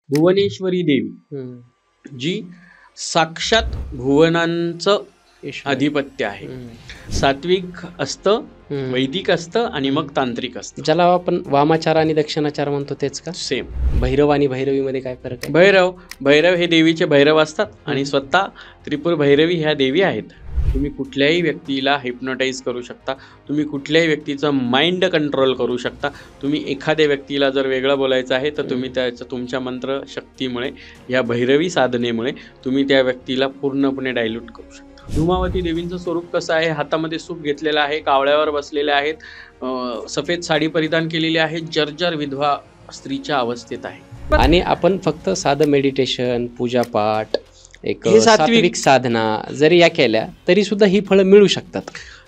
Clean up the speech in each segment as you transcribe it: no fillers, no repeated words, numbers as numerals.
भुवनेश्वरी देवी जी साक्षात भुवनांचं अधिपत्य आहे. सात्विक असतं, वैदिक असतं आणि मग तांत्रिक असतं. ज्याला आपण वामाचार आणि दक्षिणाचार म्हणतो तेच का? सेम. भैरव आणि भैरवीमध्ये काय फरक आहे? भैरव हे देवीचे भैरव असतात आणि स्वतः त्रिपुर भैरवी ह्या देवी आहेत. तुम्ही कुठल्याही व्यक्तीला हिप्नोटाईज करू शकता, तुम्ही कुठल्याही व्यक्तीचं माइंड कंट्रोल करू शकता. तुम्ही एखाद्या व्यक्तीला जर वेगळं बोलायचं आहे तर तुम्ही तुमच्या मंत्र शक्तीमुळे, या भैरवी साधनेमुळे तुम्ही त्या व्यक्तीला पूर्णपणे डायल्यूट करू शकता. धूमावती देवींचं स्वरूप कसं आहे? हातामध्ये सूप घेतलेलं आहे, कावळ्यावर बसलेले आहेत, सफेद साडी परिधान केलेली आहे, जर्जर विधवा स्त्रीच्या अवस्थेत आहे. आणि आपण फक्त साधं मेडिटेशन, पूजापाठ, एक सात्विक साधना जरी या केल्या तरी सुद्धा ही फळं मिळू शकतात.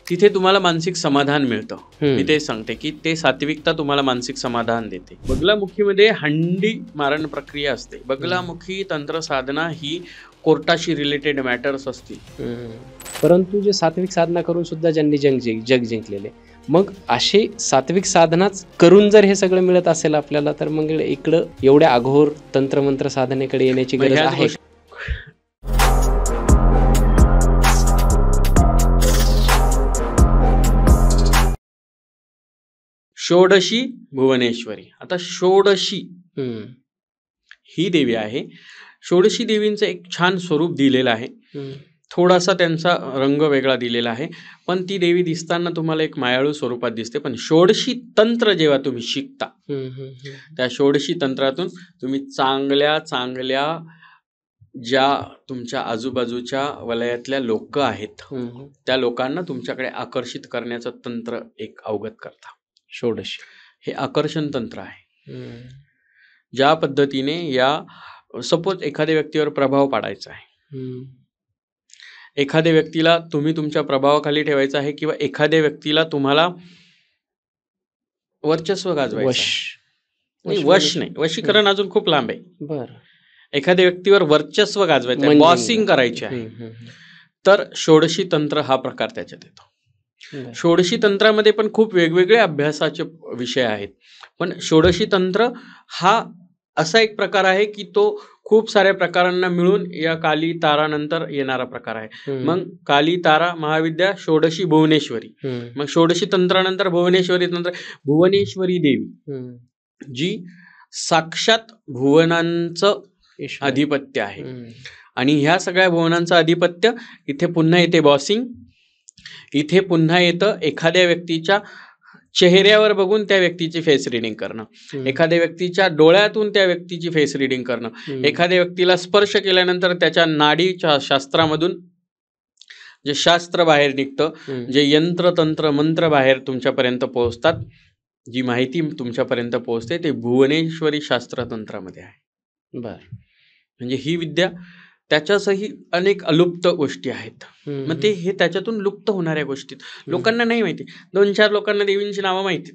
तिथे तुम्हाला मानसिक समाधान मिळतं. मी ते सांगते की ते सात्विकता तुम्हाला मानसिक समाधान देते. बगलामुखीमध्ये हंडी मारण प्रक्रिया असते. बगलामुखी तंत्र साधना ही कोर्टाशी रिलेटेड मॅटर्स असतील. परंतु जे सात्विक साधना करून सुद्धा ज्यांनी जग जिंकलेले, मग असे सात्विक साधनाच करून जर हे सगळं मिळत असेल आपल्याला, तर मग इकडं एवढ्या अघोर तंत्रमंत्र साधनेकडे येण्याची गरज आहे. षोडशी भुवनेश्वरी. आता षोडशी ही देवी आहे. षोडशी देवींचं एक छान स्वरूप दिलेलं आहे. थोडासा त्यांचा रंग वेगळा दिलेला आहे, पण ती देवी दिसताना तुम्हाला एक मायाळू स्वरूपात दिसते. पण षोडशी तंत्र जेव्हा तुम्ही शिकता, त्या षोडशी तंत्रातून तुम्ही चांगल्या चांगल्या ज्या तुमच्या आजूबाजूच्या वलयातल्या लोक आहेत त्या लोकांना तुमच्याकडे आकर्षित करण्याचं तंत्र एक अवगत करता. षोडशी हे आकर्षण तंत्र आहे. ज्या पद्धतीने सपोज एखाद्या व्यक्तीवर प्रभाव पाडायचा आहे, एखाद्या व्यक्तीला तुम्ही तुमच्या प्रभावाखाली ठेवायचं आहे, किंवा एखाद्या व्यक्तीला तुम्हाला वर्चस्व गाजवायचं. वश नाही, वशीकरण अजून खूप लांब आहे. बरं. एखाद्या व्यक्तीवर वर्चस्व गाजवायचं आहे, बॉसिंग करायची आहे, तर षोडशी तंत्र हा प्रकार त्याच्यात येतो. षोडशी तंत्रामध्ये पण खूप वेगवेगळे अभ्यासाचे विषय आहेत, पण षोडशी तंत्र हा असा एक प्रकार आहे की तो खूप साऱ्या प्रकारांना मिळून या काली तारा नंतर येणारा प्रकार आहे. मग काली तारा महाविद्या षोडशी भुवनेश्वरी, मग षोडशी तंत्रानंतर भुवनेश्वरी तंत्र. भुवनेश्वरी देवी जी साक्षात भुवनांचं अधिपत्य आहे. आणि ह्या सगळ्या भुवनांचं अधिपत्य इथे पुन्हा येते बॉसिंग. इथे पुन्हा येतं एखाद्या व्यक्तीच्या चेहऱ्यावर बघून त्या व्यक्तीची फेस रिडिंग करणं, एखाद्या व्यक्तीच्या डोळ्यातून त्या व्यक्तीची फेस रिडिंग करणं, एखाद्या व्यक्तीला स्पर्श केल्यानंतर त्याच्या नाडीच्या शास्त्रामधून जे शास्त्र बाहेर निघतं, जे यंत्र तंत्र मंत्र बाहेर तुमच्यापर्यंत पोहोचतात, जी माहिती तुमच्यापर्यंत पोहोचते, ते भुवनेश्वरी शास्त्रतंत्रामध्ये आहे. म्हणजे ही विद्या, त्याच्यासही अनेक अलुप्त गोष्टी आहेत. मग हे त्याच्यातून लुप्त होणाऱ्या गोष्टी लोकांना नाही माहिती. 2-4 लोकांना देवींची नावं माहिती.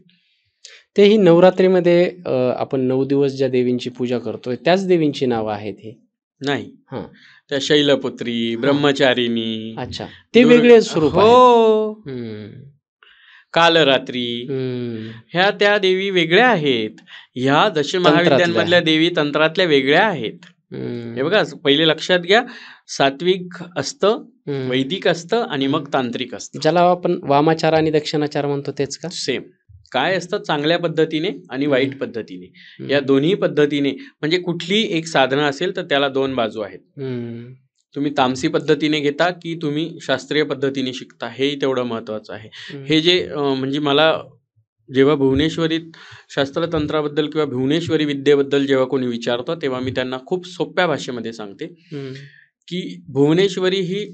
तेही नवरात्रीमध्ये आपण 9 दिवस ज्या देवींची पूजा करतोय त्याच देवींची नावं आहेत. हे नाही, त्या शैलपुत्री, ब्रह्मचारिणी. अच्छा, ते वेगळे स्वरूप. हो, कालरात्री, ह्या त्या देवी वेगळ्या आहेत. ह्या दश महाविद्यांमधल्या देवी तंत्रातल्या वेगळ्या आहेत. हे बघा, पहिले लक्षात घ्या, सात्विक असतं, वैदिक असतं आणि मग तांत्रिक असतं. ज्याला आपण वामाचार आणि दक्षिणाचार म्हणतो तेच का? सेम. काय असतं? चांगल्या पद्धतीने आणि वाईट पद्धतीने, या दोन्ही पद्धतीने. म्हणजे कुठलीही एक साधना असेल तर त्याला 2 बाजू आहेत. तुम्ही तामसी पद्धतीने घेता की तुम्ही शास्त्रीय पद्धतीने शिकता, हे तेवढं महत्वाचं आहे. हे जे म्हणजे मला जेव्हा भुवनेश्वरी शास्त्रतंत्राबद्दल किंवा भुवनेश्वरी विद्येबद्दल जेव्हा कोणी विचारतं, तेव्हा मी त्यांना खूप सोप्या भाषेमध्ये सांगते की भुवनेश्वरी ही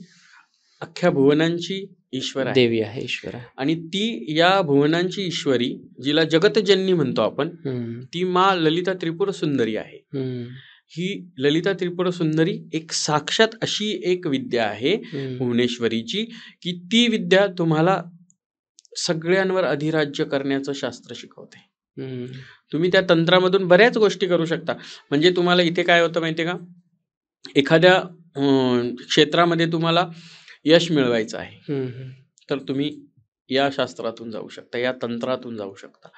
अख्ख्या भुवनांची ईश्वर आहे, देवी आहे, ईश्वर आहे. आणि ती या भुवनांची ईश्वरी, जिला जगतजननी म्हणतो आपण, ती मा ललिता त्रिपुर सुंदरी आहे. ही ललिता त्रिपुर सुंदरी एक साक्षात अशी एक विद्या आहे भुवनेश्वरीची, की ती विद्या तुम्हाला सगळ्यांवर अधिराज्य करण्याचं शास्त्र शिकवते. तुम्ही त्या तंत्रामधून बऱ्याच गोष्टी करू शकता. म्हणजे तुम्हाला इथे काय होतं माहितीये का, एखाद्या क्षेत्रामध्ये तुम्हाला यश मिळवायचं आहे, तर तुम्ही या शास्त्रातून जाऊ शकता, या तंत्रातून जाऊ शकता,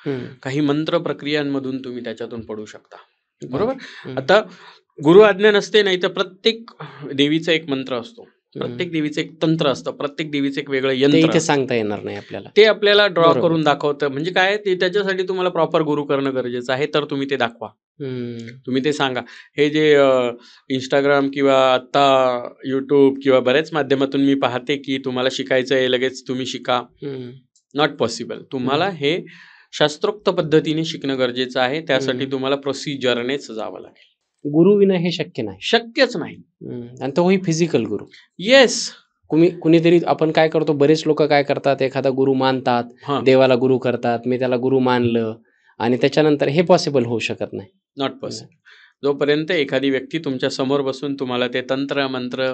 काही मंत्र प्रक्रियांमधून तुम्ही त्याच्यातून पडू शकता. बरोबर. आता गुरु आज्ञा नसते, नाही तर प्रत्येक देवीचा एक मंत्र असतो, प्रत्येक देवीचं एक तंत्र असतं, प्रत्येक देवीचं एक वेगळं ते यंत्र इथे असतं. सांगता येणार नाही आपल्याला. ते आपल्याला ड्रॉ बरोबर. करून दाखवतं. म्हणजे काय ते त्याच्यासाठी तुम्हाला प्रॉपर गुरु करणं गरजेचं आहे, तर तुम्ही ते दाखवा, तुम्ही ते सांगा. हे जे इंस्टाग्राम किंवा आता युट्यूब किंवा बऱ्याच माध्यमातून मी पाहते की तुम्हाला शिकायचं आहे लगेच तुम्ही शिका, नॉट पॉसिबल. तुम्हाला हे शास्त्रोक्त पद्धतीने शिकणं गरजेचं आहे. त्यासाठी तुम्हाला प्रोसिजरनेच जावं लागेल. गुरु विना हे शक्य नाही. शक्यच नाही. आणि तोही फिजिकल गुरु. येस. कुणीतरी आपण काय करतो, बरेच लोक काय करतात, एखादा गुरु मानतात, हां, देवाला गुरु करतात, मी त्याला गुरु मानलं आणि त्याच्यानंतर हे पॉसिबल होऊ शकत नाही. Not possible. जोपर्यंत एखादी व्यक्ती तुमच्या समोर बसून तुम्हाला ते तंत्र मंत्र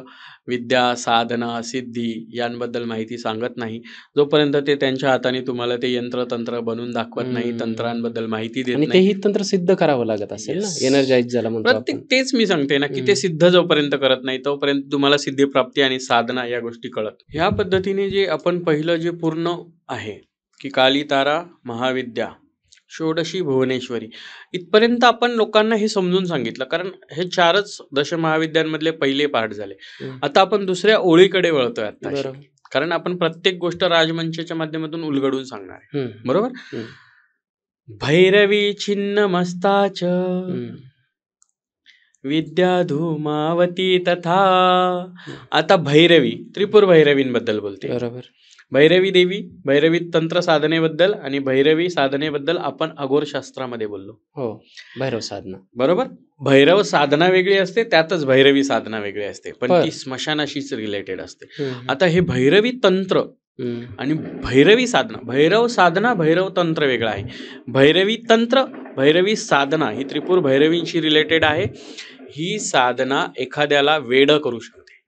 विद्या साधना सिद्धी यांबद्दल माहिती सांगत नाही, जोपर्यंत ते त्यांच्या हाताने तुम्हाला ते यंत्र तंत्र बनवून दाखवत नाही, तंत्रांबद्दल माहिती देत आणि नाही, तेही तंत्र सिद्ध करावं लागत असेल ना, Yes. एनर्जाइज झाला म्हणतो प्रत्येक आपण. तेच मी सांगते ना की ते सिद्ध जोपर्यंत करत नाही तोपर्यंत तुम्हाला सिद्धिप्राप्ती आणि साधना या गोष्टी कळत. ह्या पद्धतीने जे आपण पहिलं जे पूर्ण आहे की काली तारा महाविद्या षोडशी भुवनेश्वरी, इथपर्यंत आपण लोकांना हे समजून सांगितलं, कारण हे 4च दशमहाविद्यांमधले पहिले पाठ झाले. आता आपण दुसऱ्या ओळीकडे वळतोय आता, बरोबर. कारण आपण प्रत्येक गोष्ट राजमंचाच्या माध्यमातून उलगडून सांगणार आहे. बरोबर. भैरवी छिन्न मस्ताच विद्या धूमावती तथा. आता भैरवी त्रिपुर भैरवींबद्दल बोलते. बरोबर. भैरवी देवी, भैरवी तंत्र साधनेबद्दल आणि भैरवी साधनेबद्दल आपण अघोर शास्त्रामध्ये बोललो. हो, भैरव साधना. बरोबर. भैरव साधना वेगळी असते, त्यातच भैरवी साधना वेगळी असते, पण ती स्मशानाशीच रिलेटेड असते. आता हे भैरवी तंत्र आणि भैरवी साधना, भैरव साधना भैरव तंत्र वेगळं आहे. भैरवी तंत्र भैरवी साधना ही त्रिपुर भैरवींशी रिलेटेड आहे. ही साधना एखाद्याला वेड करू शकते.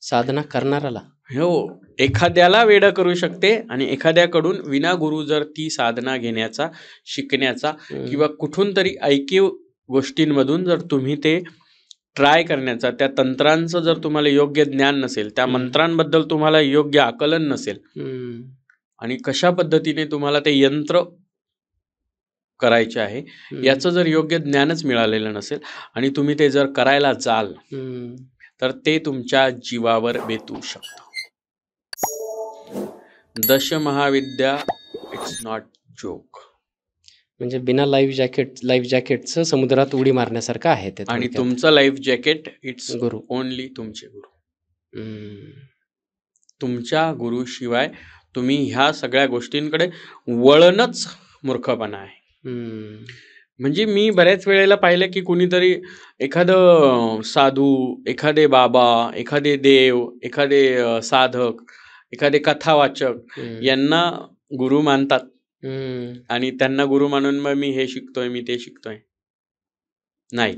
साधना करणाराला, हो, एखाद्याला वेड करू शकते आणि एखाद्याकडून विना गुरु जर ती साधना घेण्याचा, शिकण्याचा किंवा कुठून तरी ऐकीव गोष्टींमधून जर तुम्ही ते ट्राय करण्याचा, त्या तंत्रांचं जर तुम्हाला योग्य ज्ञान नसेल, त्या मंत्रांबद्दल तुम्हाला योग्य आकलन नसेल आणि कशा पद्धतीने तुम्हाला ते यंत्र करायचे आहे याचं जर योग्य ज्ञानच मिळालेलं नसेल आणि तुम्ही ते जर करायला जाल तर ते तुमच्या जीवावर बेतू शकतं. Dashamahavidya it's not joke. म्हणजे बिना लाईफ जॅकेटचं समुद्रात उडी मारण्यासारखं आहे ते. आणि तुमचं life jacket it's Guru, only तुमचे गुरु. तुमच्या गुरुशिवाय तुम्ही ह्या सगळ्या गोष्टींकडे वळणच मूर्खपणा आहे. म्हणजे मी बऱ्याच वेळेला पाहिलं की कुणीतरी एखादं साधू, एखादे बाबा, एखादे देव, एखादे साधक, एखादे कथावाचक यांना गुरु मानतात आणि त्यांना गुरु मानून मग मी हे शिकतोय, मी ते शिकतोय. नाही,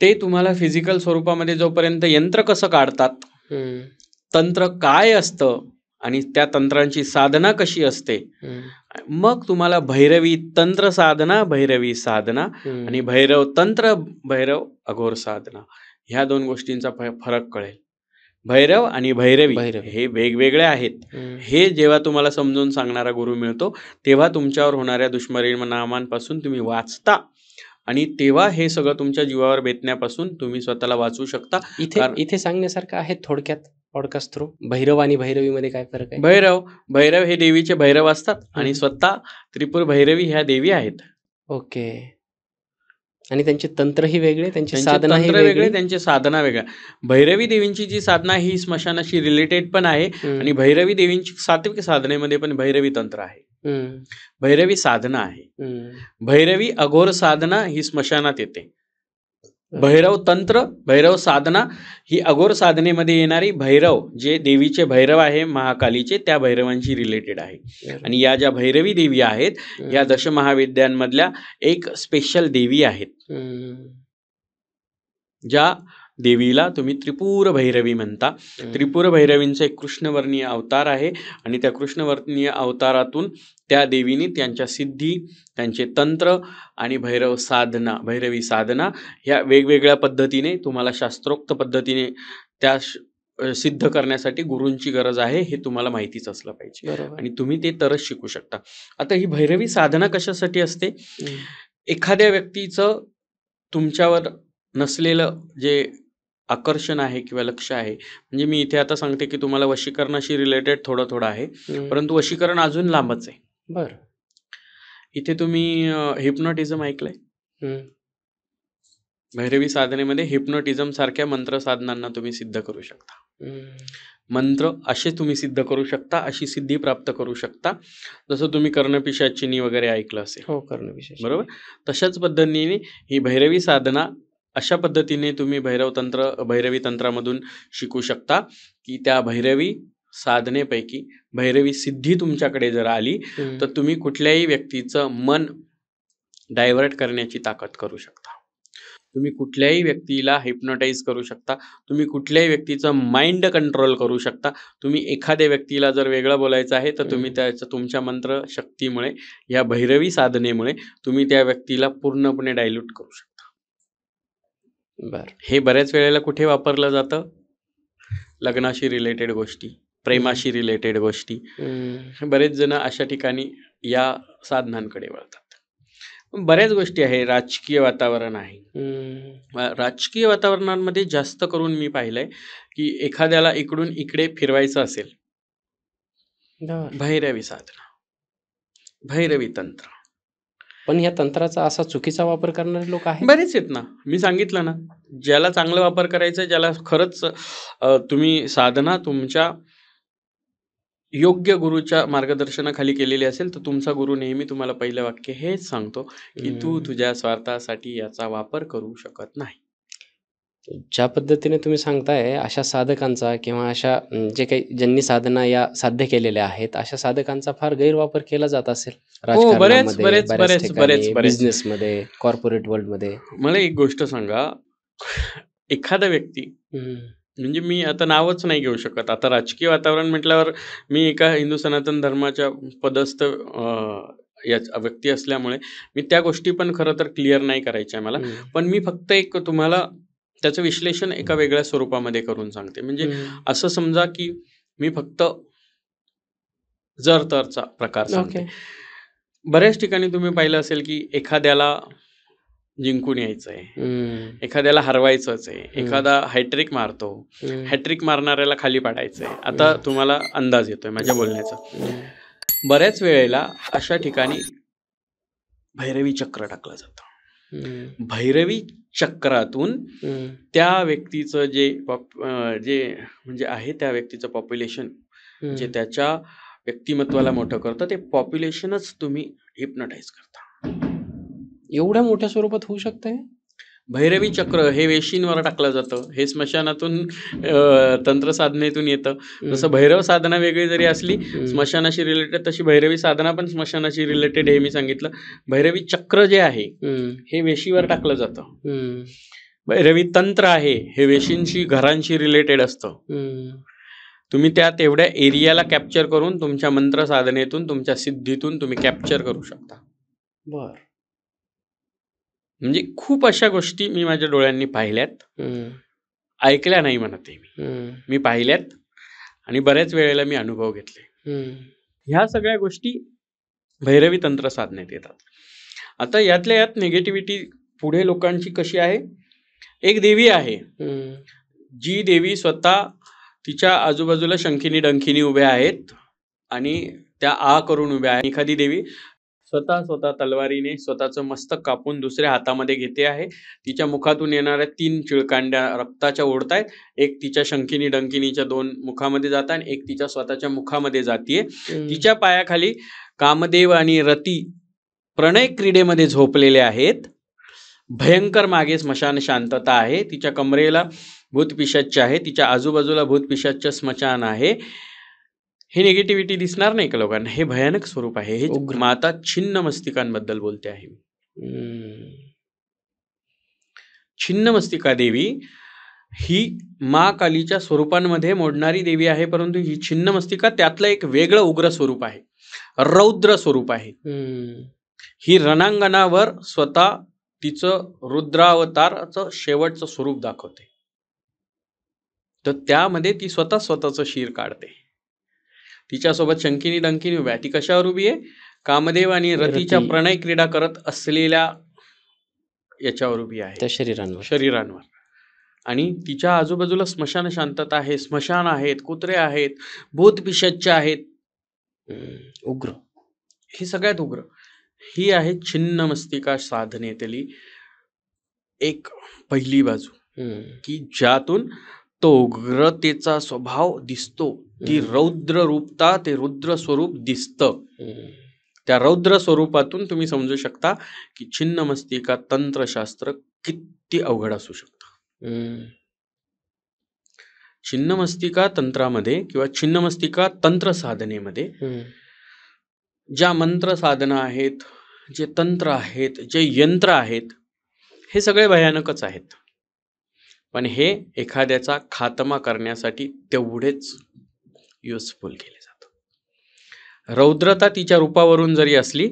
ते तुम्हाला फिजिकल स्वरूपामध्ये जोपर्यंत यंत्र कसं काढतात, तंत्र काय असतं आणि त्या तंत्रांची साधना कशी असते, मग तुम्हाला भैरवी तंत्र साधना, भैरवी साधना आणि भैरव तंत्र, भैरव अघोर साधना ह्या 2 गोष्टींचा फरक कळेल. भैरव आणि भैरवी हे वेगवेगळे आहेत. हे जेव्हा तुम्हाला समजून सांगणारा गुरु मिळतो तेव्हा तुमच्यावर होणाऱ्या दुष्परिणामांपासून तुम्ही वाचता आणि तेव्हा हे सगळं तुमच्या जीवावर बेतण्यापासून तुम्ही स्वतःला वाचू शकता. इथे सांगण्यासारखं आहे थोडक्यात पॉडकास्ट थ्रू. भैरव आणि भैरवीमध्ये काय फरक आहे? भैरव हे देवीचे भैरव असतात आणि स्वतः त्रिपुर भैरवी ह्या देवी आहेत. ओके. आणि त्यांचे तंत्रही वेगळे, त्यांची त्यांचे साधना तंत्र वेगळे, त्यांची साधना वेगळ्या. भैरवी देवींची जी साधना ही स्मशानाशी रिलेटेड पण आहे आणि भैरवी देवींची सात्विक साधनेमध्ये पण भैरवी तंत्र आहे, भैरवी साधना आहे. भैरवी अघोर साधना ही स्मशानात येते. भैरव तंत्र, भैरव साधना ही अघोर साधनेमध्ये येणारी भैरव जे देवीचे भैरव आहे महाकालीचे, त्या भैरवांशी रिलेटेड आहे. आणि या ज्या भैरवी देवी आहेत या दशमहाविद्यांमधल्या एक स्पेशल देवी आहेत, ज्या देवीला तुम्ही त्रिपुर भैरवी म्हणता. त्रिपुर भैरवींचा एक कृष्णवर्णीय अवतार आहे आणि त्या कृष्णवर्णीय अवतारातून त्या देवीने त्यांच्या सिद्धी, त्यांचे तंत्र आणि भैरव साधना, भैरवी साधना ह्या वेगवेगळ्या पद्धतीने तुम्हाला शास्त्रोक्त पद्धतीने त्या सिद्ध करण्यासाठी गुरूंची गरज आहे हे तुम्हाला माहितीच असलं पाहिजे आणि तुम्ही ते तरच शिकू शकता. आता ही भैरवी साधना कशासाठी असते एखाद्या व्यक्तीचं तुमच्यावर नसलेलं जे आकर्षण आहे किंवा लक्ष आहे, म्हणजे मी इथे आता सांगते की तुम्हाला वशीकरणाशी रिलेटेड थोडं थोडं आहे, परंतु वशीकरण अजून लांबच आहे. बरं. इथे तुम्ही हिप्नोटिझम ऐकलंय? भैरवी साधनेमध्ये हिप्नोटिझम सारख्या मंत्र साधनांना तुम्ही सिद्ध करू शकता. मंत्र असे तुम्ही सिद्ध करू शकता, अशी सिद्धी प्राप्त करू शकता, जसं तुम्ही कर्णपिशाचिनी वगैरे ऐकलं असेल. हो, कर्णपिशाचिनी. बरोबर. तशाच पद्धतीने ही भैरवी साधना अशा पद्धतीने तुम्ही भैरवी तंत्रामधून शिकू शकता की त्या भैरवी साधनेपैकी भैरवी सिद्धी तुमच्याकडे जर आली तर तुम्ही कुठल्याही व्यक्तीचं मन डायव्हर्ट करण्याची ताकद करू शकता. तुम्ही कुठल्याही व्यक्तीला हिप्नोटाईज करू शकता. तुम्ही कुठल्याही व्यक्तीचं माइंड कंट्रोल करू शकता. तुम्ही एखाद्या व्यक्तीला जर वेगळं बोलायचं आहे तर तुम्ही तुमच्या मंत्र शक्तीमुळे, या भैरवी साधनेमुळे तुम्ही त्या व्यक्तीला पूर्णपणे डायल्यूट करू शकता. हे बऱ्याच वेळेला कुठे वापरलं जातं? लग्नाशी रिलेटेड गोष्टी, प्रेमाशी रिलेटेड गोष्टी. बरेच जण अशा ठिकाणी या साधनांकडे वळतात. बऱ्याच गोष्टी आहे. राजकीय वातावरण आहे. राजकीय वातावरणामध्ये जास्त करून मी पाहिलंय की एखाद्याला इकडून इकडे फिरवायचं असेल, भैरवी साधना, भैरवी तंत्र. पण या तंत्राचा असा चुकीचा वापर करणारे लोक आहेत, बरेच आहेत ना. मी सांगितलं ना, ज्याला चांगला वापर करायचा, ज्याला खरंच तुम्ही साधना तुमच्या योग्य गुरुच्या मार्गदर्शनाखाली केलेली असेल तर तुमचा गुरु नेहमी तुम्हाला पहिलं वाक्य हेच सांगतो की तू तुझ्या स्वार्थासाठी याचा वापर करू शकत नाही. ज्या पद्धतीने तुम्ही सांगताय, अशा साधकांचा किंवा अशा जे काही ज्यांनी साधना या साध्य केलेल्या आहेत, अशा साधकांचा फार गैरवापर केला जात असेल राजकारणामध्ये, बिझनेसमध्ये, कॉर्पोरेट वर्ल्डमध्ये. मला एक गोष्ट सांगा, एखादा व्यक्ती, म्हणजे मी आता नावच नाही घेऊ शकत, आता राजकीय वातावरण म्हटल्यावर मी एका हिंदू सनातन धर्माच्या पदस्थ व्यक्ती असल्यामुळे मी त्या गोष्टी पण खरं तर क्लिअर नाही करायच्या मला. पण मी फक्त एक तुम्हाला त्याचं विश्लेषण एका वेगळ्या स्वरूपामध्ये करून सांगते. म्हणजे असं समजा की मी फक्त जर तरचा प्रकार सांगते. बऱ्याच ठिकाणी तुम्ही पाहिलं असेल की एखाद्याला जिंकून यायचंय, एखाद्याला हरवायचंच आहे, एखादा हॅट्रिक मारतो, हॅट्रिक मारणाऱ्याला खाली पाडायचंय. आता तुम्हाला अंदाज येतोय माझ्या बोलण्याचा. बऱ्याच वेळेला अशा ठिकाणी भैरवी चक्र टाकलं जातं. भैरवी चक्रातून त्या व्यक्तीचं जे म्हणजे आहे त्या व्यक्तीचं पॉप्युलेशन, जे त्याच्या व्यक्तिमत्वाला मोठं करतं, ते पॉप्युलेशनच तुम्ही हिप्नोटाईज करता. एवढ्या मोठ्या स्वरूपात होऊ शकतंय? भैरवी चक्र हे वेशींवर टाकलं जातं. हे स्मशानातून तंत्र साधनेतून येतं. जसं भैरव साधना वेगळी जरी असली स्मशानाशी रिलेटेड, तशी भैरवी साधना पण स्मशानाशी रिलेटेड हे मी सांगितलं. भैरवी चक्र जे आहे हे वेशीवर टाकलं जातं. भैरवी तंत्र आहे हे वेशींशी, घरांशी रिलेटेड असतं. तुम्ही त्या तेवढ्या एरियाला कॅप्चर करून तुमच्या मंत्र साधनेतून, तुमच्या सिद्धीतून तुम्ही कॅप्चर करू शकता. बर. म्हणजे खूप अशा गोष्टी मी माझ्या डोळ्यांनी पाहिल्यात, ऐकल्या नाही म्हणत आहे मी पाहिल्यात आणि बऱ्याच वेळेला मी अनुभव घेतले. ह्या सगळ्या गोष्टी भैरवी तंत्र साधनेत येतात. आता यातल्या यात निगेटिव्हिटी पुढे लोकांची कशी आहे, एक देवी आहे जी देवी स्वतः तिच्या आजूबाजूला शंखिनी डंखिनी उभ्या आहेत आणि त्या आ करून उभ्या आहेत. एखादी देवी स्वतः तलवारीने स्वतःचं मस्तक कापून दुसऱ्या हातामध्ये घेते आहे. तिच्या मुखातून येणाऱ्या 3 चिळकांड्या रक्ताच्या ओढतायत. एक तिच्या शंखिनी डंकिनीच्या 2 मुखामध्ये जात आणि एक तिच्या स्वतःच्या मुखामध्ये जातीये. तिच्या पायाखाली कामदेव आणि रती प्रणय क्रीडेमध्ये झोपलेले आहेत. भयंकर मागे स्मशान शांतता आहे. तिच्या कमरेला भूतपिशाच आहे. तिच्या आजूबाजूला भूतपिशाच स्मशान आहे. हे निगेटिव्हिटी दिसणार नाही का लोकांना? हे भयानक स्वरूप आहे. हे माता छिन्न मस्तिकांबद्दल बोलते आहे. छिन्न मस्तिका देवी ही मा कालीच्या स्वरूपांमध्ये मोडणारी देवी आहे, परंतु ही छिन्न मस्तिका त्यातलं एक वेगळं उग्र स्वरूप आहे, रौद्र स्वरूप आहे. ही रणांगणावर स्वतः तिचं रुद्रावताराचं शेवटचं स्वरूप दाखवते. तर त्यामध्ये ती स्वतःचं शीर काढते. तिच्यासोबत शंकिनी डंकिनी उभ्या. ती कशावर उभी आहे? कामदेव आणि रतीच्या प्रणय क्रीडा करत असलेल्या याच्यावर उभी आहे, त्या शरीरांवर. आणि तिच्या आजूबाजूला स्मशान शांतता आहे, स्मशान आहेत, कुत्रे आहेत, भूत पिशाच्च आहेत, उग्र. ही सगळ्यात उग्र. ही आहे छिन्न मस्तिका साधनेतली एक पहिली बाजू, की ज्यातून तो उग्रतेचा स्वभाव दिसतो, ती रौद्र रूपता, ते रुद्र स्वरूप दिसतं. त्या रौद्र स्वरूपातून तुम्ही समजू शकता की छिन्न मस्तिका तंत्रशास्त्र किती अवघड असू शकतं. छिन्न मस्तिका तंत्रामध्ये किंवा छिन्न मस्तिका तंत्र साधनेमध्ये ज्या मंत्र साधना आहेत, जे तंत्र आहेत, जे यंत्र आहेत, हे सगळे भयानकच आहेत. पण हे एखाद्याचा खात्मा करण्यासाठी तेवढेच युजफुल केले जातात. रौद्रता तिच्या रूपावरून जरी असली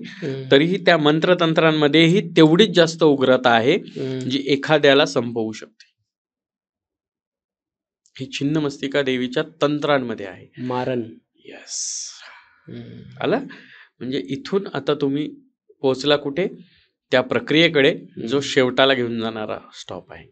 तरीही त्या मंत्रतंत्रांमध्येही तेवढीच जास्त उग्रता आहे जी एखाद्याला संपवू शकते. ही छिन्न मस्तिका देवीच्या तंत्रांमध्ये आहे. मारण. यस, आला. म्हणजे इथून आता तुम्ही पोहोचला कुठे? त्या प्रक्रियेकडे जो शेवटाला घेऊन जाणारा स्टॉप आहे.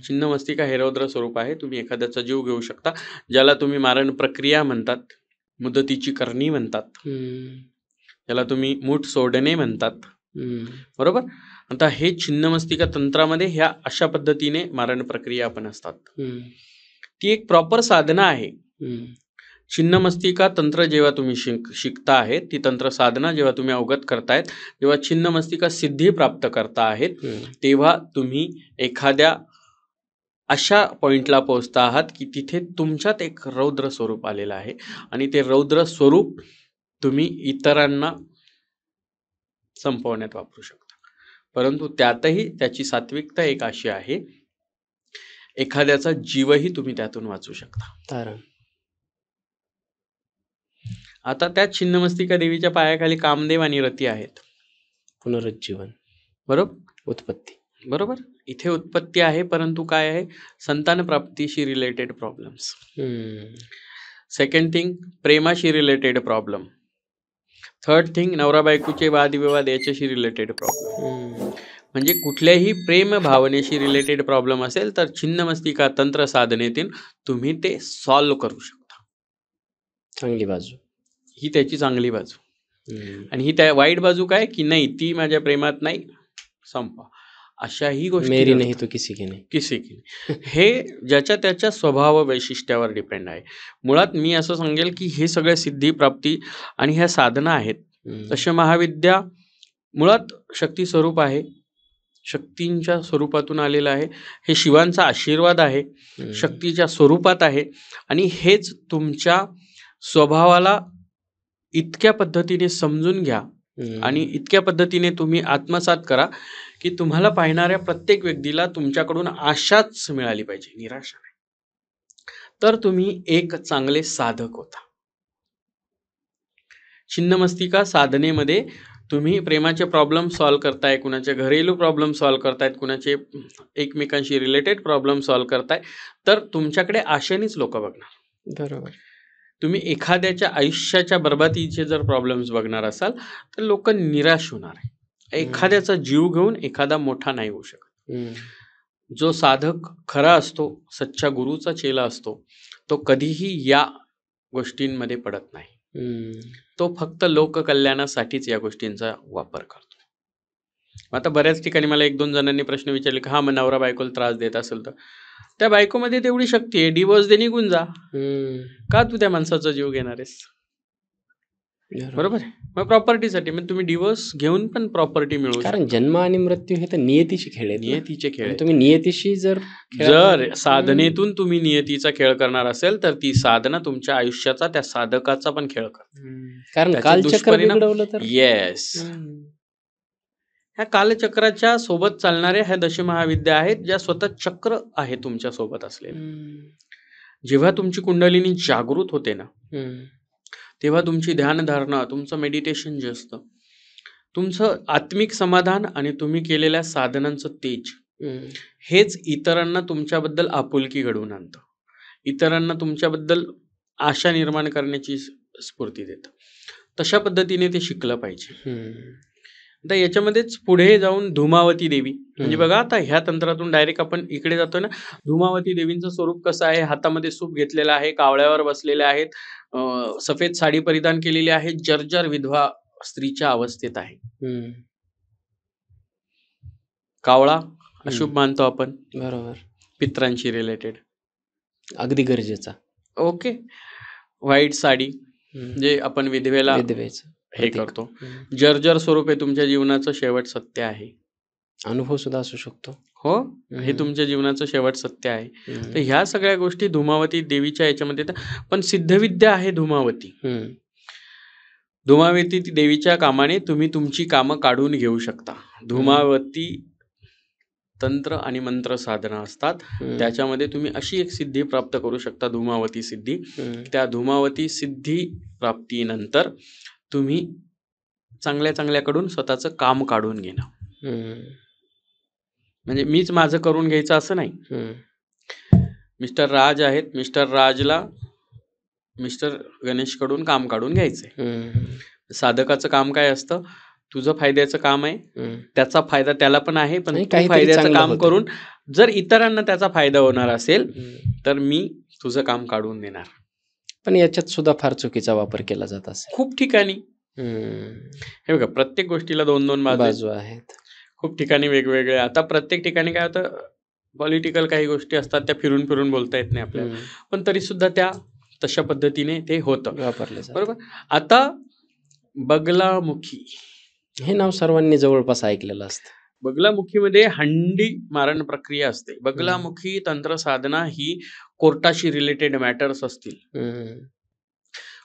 छिन्न मस्तिका हे रौद्र स्वरूप आहे. तुम्ही एखाद्याचा जीव घेऊ शकता, ज्याला तुम्ही मारण प्रक्रिया म्हणतात, मुदतीची करणी म्हणतात, ज्याला तुम्ही मूठ सोडणे म्हणतात, बरोबर. आता हे छिन्न मस्तिका तंत्रामध्ये ह्या अशा पद्धतीने मारण प्रक्रिया पण असतात. ती एक प्रॉपर साधना आहे. छिन्न मस्तिका तंत्र जेव्हा तुम्ही शिकता आहेत, ती तंत्र साधना जेव्हा तुम्ही अवगत करतायत, जेव्हा छिन्न मस्तिका सिद्धी प्राप्त करता आहेत, तेव्हा तुम्ही एखाद्या अशा पॉइंटला पोहोचता आहात की तिथे तुमच्यात एक रौद्र स्वरूप आलेलं आहे आणि ते रौद्र स्वरूप तुम्ही इतरांना संपवण्यात वापरू शकता. परंतु त्यातही त्याची सात्विकता एक अशी आहे, एखाद्याचा जीवही तुम्ही त्यातून वाचू शकता. आता त्या छिन्न मस्तिका देवीच्या पायाखाली कामदेव आणि रती आहेत. पुनरुज्जीवन, बरोबर, उत्पत्ती, बरोबर. इथे उत्पत्ती आहे, परंतु काय आहे? संतान प्राप्तीशी रिलेटेड प्रॉब्लेम्स. सेकंड थिंग, प्रेमाशी रिलेटेड प्रॉब्लेम. थर्ड थिंग, नवरा बायकोचे वादविवाद याच्याशी रिलेटेड प्रॉब्लेम. म्हणजे कुठल्याही प्रेम भावनेशी रिलेटेड प्रॉब्लेम असेल तर छिन्न मस्तिका तंत्र साधनेतून तुम्ही ते सॉल्व्ह करू शकता. चांगली बाजू ही त्याची चांगली बाजू. आणि ही त्या वाईट बाजू काय? की नाही, ती माझ्या प्रेमात नाही, संपा. अशाही गोष्टी मेरी नाही तो किसी की नाही. हे ज्याच्या त्याच्या स्वभाव वैशिष्ट्यावर डिपेंड आहे. मुळात मी असं सांगेल की हे सगळे सिद्धी प्राप्ती आणि ह्या साधना आहेत. तसे महाविद्या मुळात शक्ती स्वरूप आहे, शक्तींच्या स्वरूपातून आलेलं आहे. हे शिवांचा आशीर्वाद आहे, शक्तीच्या स्वरूपात आहे. आणि हेच तुमच्या स्वभावाला इतक्या पद्धतीने समजून घ्या आणि इतक्या पद्धतीने तुम्ही आत्मसात करा की तुम्हाला पाहणाऱ्या प्रत्येक व्यक्तीला तुमच्याकडून आशाच मिळाली पाहिजे, निराशा नाही. तर तुम्ही एक चांगले साधक होता. छिन्न मस्तिका साधनेमध्ये तुम्ही प्रेमाचे प्रॉब्लेम सॉल्व्ह करताय, कुणाचे घरेलू प्रॉब्लेम सॉल्व्ह करतायत, कुणाचे एकमेकांशी रिलेटेड प्रॉब्लेम सॉल्व्ह करताय, तर तुमच्याकडे आशेनेच लोक बघणार. बरोबर. तुम्ही एखाद्याच्या आयुष्याच्या बरबातीचे जर प्रॉब्लेम्स बघणार असाल तर लोक निराश होणार आहे. एखाद्याचा जीव घेऊन एखादा मोठा नाही होऊ शकत. जो साधक खरा असतो, सच्चा गुरुचा चेला असतो, तो कधीही या गोष्टींमध्ये पडत नाही. तो फक्त लोककल्याणासाठीच या गोष्टींचा वापर करतो. आता बऱ्याच ठिकाणी मला 1-2 जणांनी प्रश्न विचारले की हा, मग नवरा बायकोला त्रास देत असेल तर त्या बायकोमध्ये तेवढी शक्ती आहे, डिवोर्स दे, निघून जा. का तू त्या माणसाचा जीव घेणार आहेस? बरोबर आहे. मग प्रॉपर्टीसाठी मग तुम्ही डिवोर्स घेऊन पण प्रॉपर्टी मिळवू शकता. कारण जन्म आणि मृत्यू हे तर नियतीचे खेळ आहेत. नियतीचे खेळ. तुम्ही नियतीशी जर साधनेतून तुम्ही नियतीचा खेळ करणार असेल तर ती साधना तुमच्या आयुष्याचा, त्या साधकाचा पण खेळ करते. कारण कालचक्र बिघडवलं तर. येस, ह्या कालचक्राच्या सोबत चालणाऱ्या ह्या दशमहाविद्या आहेत, ज्या स्वतः चक्र आहे तुमच्या सोबत असलेले. जेव्हा तुमची कुंडलिनी जागृत होते ना, तेव्हा तुमची ध्यानधारणा, तुमचं मेडिटेशन जे असतं, तुमचं आत्मिक समाधान आणि तुम्ही केलेल्या साधनांचं तेज, हेच इतरांना तुमच्याबद्दल आपुलकी घडवून आणतं, इतरांना तुमच्याबद्दल आशा निर्माण करण्याची स्फूर्ती देतं. तशा पद्धतीने ते शिकलं पाहिजे. आता याच्यामध्येच पुढे जाऊन धूमावती देवी, म्हणजे बघा आता ह्या तंत्रातून डायरेक्ट आपण इकडे जातो ना. धूमावती देवींचं स्वरूप कसं आहे? हातामध्ये सूप घेतलेलं आहे, कावळ्यावर बसलेले आहेत, सफेद साडी परिधान केलेली आहे, जर्जर विधवा स्त्रीच्या अवस्थेत आहे. कावळा अशुभ मानतो आपण, बरोबर, पित्रांशी रिलेटेड, अगदी गरजेचा. ओके. व्हाईट साडी जे आपण विधवेला विधवेचं हे करतो. जर्जर स्वरूप हे तुमच्या जीवनाचं शेवट सत्य आहे. अनुभव सुद्धा असू शकतो. हो, हे तुमच्या जीवनाचं शेवट सत्य आहे. तर ह्या सगळ्या गोष्टी धूमावती देवीच्या याच्यामध्ये पण सिद्धविद्या आहे धूमावती. धूमावती देवीच्या कामाने तुम्ही तुमची कामं काढून घेऊ शकता. धूमावती तंत्र आणि मंत्र साधना असतात, त्याच्यामध्ये तुम्ही अशी एक सिद्धी प्राप्त करू शकता, धूमावती सिद्धी. त्या धूमावती सिद्धी प्राप्तीनंतर तुम्ही चांगल्याकडून स्वतःचं काम काढून घेणं. म्हणजे मीच माझं करून घ्यायचं असं नाही. मिस्टर राज आहेत, मिस्टर राजला मिस्टर गणेश कडून काम काढून घ्यायचंय. साधकाचं काम काय असतं? तुझं फायद्याचं काम आहे, त्याचा फायदा त्याला पण आहे, पण तू फायद्याचं काम करून जर इतरांना त्याचा फायदा होणार असेल तर मी तुझं काम काढून देणार. पण याच्यात सुद्धा फार चुकीचा वापर केला जात असेल खूप ठिकाणी. हे बघा, प्रत्येक गोष्टीला 2-2 बाजू आहेत. खूप ठिकाणी वेगवेगळे. आता प्रत्येक ठिकाणी काय होतं, पॉलिटिकल काही गोष्टी असतात त्या फिरून फिरून बोलता येत नाही आपल्याला, पण तरी सुद्धा त्या तशा पद्धतीने ते होतं, वापरले. बरोबर. आता बगलामुखी हे नाव सर्वांनी जवळपास ऐकलेलं असतं. बगलामुखीमध्ये हंडी मारण प्रक्रिया असते. बगलामुखी तंत्र साधना ही कोर्टाशी रिलेटेड मॅटर्स असतील,